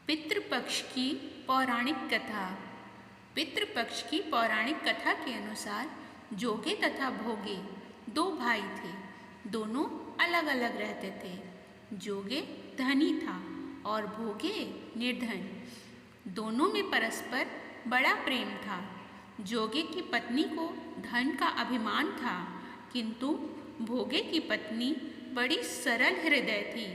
पितृपक्ष की पौराणिक कथा। पितृपक्ष की पौराणिक कथा के अनुसार जोगे तथा भोगे दो भाई थे। दोनों अलग अलग रहते थे। जोगे धनी था और भोगे निर्धन। दोनों में परस्पर बड़ा प्रेम था। जोगे की पत्नी को धन का अभिमान था, किंतु भोगे की पत्नी बड़ी सरल हृदय थी।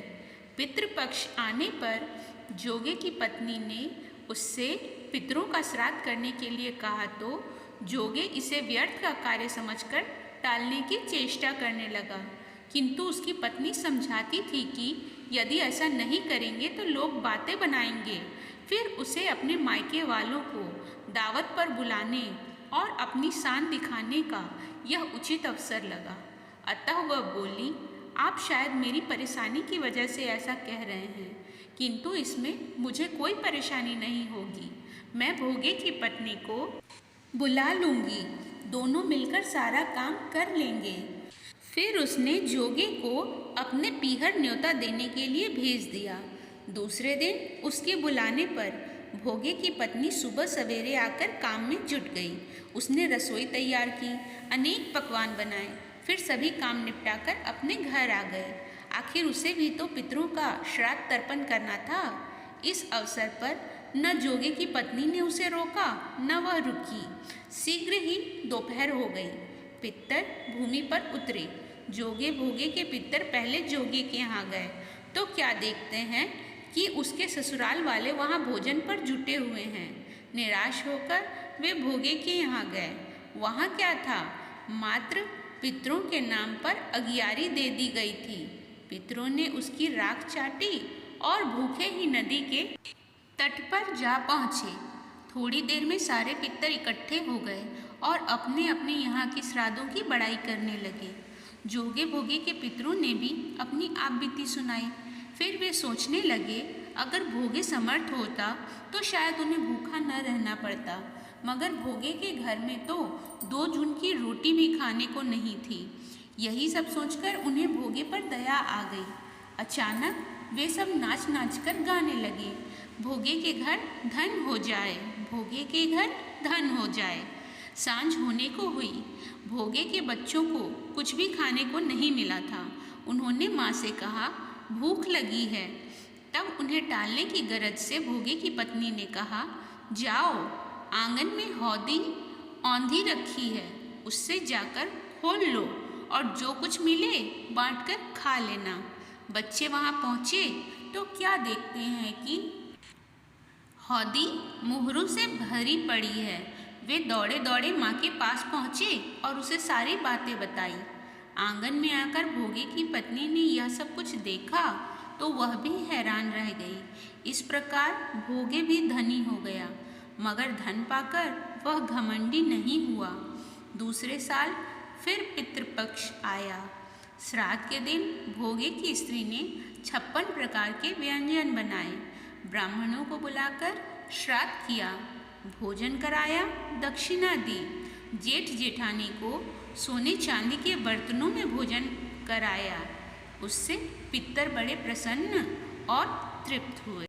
पितृपक्ष आने पर जोगे की पत्नी ने उससे पितरों का श्राद्ध करने के लिए कहा तो जोगे इसे व्यर्थ का कार्य समझकर टालने की चेष्टा करने लगा, किंतु उसकी पत्नी समझाती थी कि यदि ऐसा नहीं करेंगे तो लोग बातें बनाएंगे। फिर उसे अपने मायके वालों को दावत पर बुलाने और अपनी शान दिखाने का यह उचित अवसर लगा। अतः वह बोली, आप शायद मेरी परेशानी की वजह से ऐसा कह रहे हैं, किंतु इसमें मुझे कोई परेशानी नहीं होगी। मैं भोगे की पत्नी को बुला लूँगी, दोनों मिलकर सारा काम कर लेंगे। फिर उसने जोगे को अपने पीहर न्योता देने के लिए भेज दिया। दूसरे दिन उसके बुलाने पर भोगे की पत्नी सुबह सवेरे आकर काम में जुट गई। उसने रसोई तैयार की, अनेक पकवान बनाए, फिर सभी काम निपटाकर अपने घर आ गए। आखिर उसे भी तो पितरों का श्राद्ध तर्पण करना था। इस अवसर पर न जोगे की पत्नी ने उसे रोका, न वह रुकी। शीघ्र ही दोपहर हो गई। पितर भूमि पर उतरे। जोगे भोगे के पितर पहले जोगे के यहाँ गए तो क्या देखते हैं कि उसके ससुराल वाले वहाँ भोजन पर जुटे हुए हैं। निराश होकर वे भोगे के यहाँ गए। वहाँ क्या था, मात्र पितरों के नाम पर अगियारी दे दी गई थी। पितरों ने उसकी राख चाटी और भूखे ही नदी के तट पर जा पहुँचे। थोड़ी देर में सारे पितर इकट्ठे हो गए और अपने अपने यहाँ के श्राद्धों की बड़ाई करने लगे। जोगे भोगे के पितरों ने भी अपनी आप बीती सुनाई। फिर वे सोचने लगे, अगर भोगे समर्थ होता तो शायद उन्हें भूखा न रहना पड़ता, मगर भोगे के घर में तो 2 जून की रोटी भी खाने को नहीं थी। यही सब सोचकर उन्हें भोगे पर दया आ गई। अचानक वे सब नाच नाच कर गाने लगे, भोगे के घर धन हो जाए, भोगे के घर धन हो जाए। सांझ होने को हुई। भोगे के बच्चों को कुछ भी खाने को नहीं मिला था। उन्होंने माँ से कहा, भूख लगी है। तब उन्हें टालने की गरज से भोगे की पत्नी ने कहा, जाओ, आंगन में हौदी औंधी रखी है, उससे जाकर खोल लो और जो कुछ मिले बांटकर खा लेना। बच्चे वहाँ पहुँचे तो क्या देखते हैं कि हौदी मुहरों से भरी पड़ी है। वे दौड़े दौड़े माँ के पास पहुँचे और उसे सारी बातें बताई। आंगन में आकर भोगे की पत्नी ने यह सब कुछ देखा तो वह भी हैरान रह गई। इस प्रकार भोगे भी धनी हो गया, मगर धन पाकर वह घमंडी नहीं हुआ। दूसरे साल फिर पितृपक्ष आया। श्राद्ध के दिन भोगे की स्त्री ने 56 प्रकार के व्यंजन बनाए। ब्राह्मणों को बुलाकर श्राद्ध किया, भोजन कराया, दक्षिणा दी। जेठ जेठानी को सोने चांदी के बर्तनों में भोजन कराया। उससे पितर बड़े प्रसन्न और तृप्त हुए।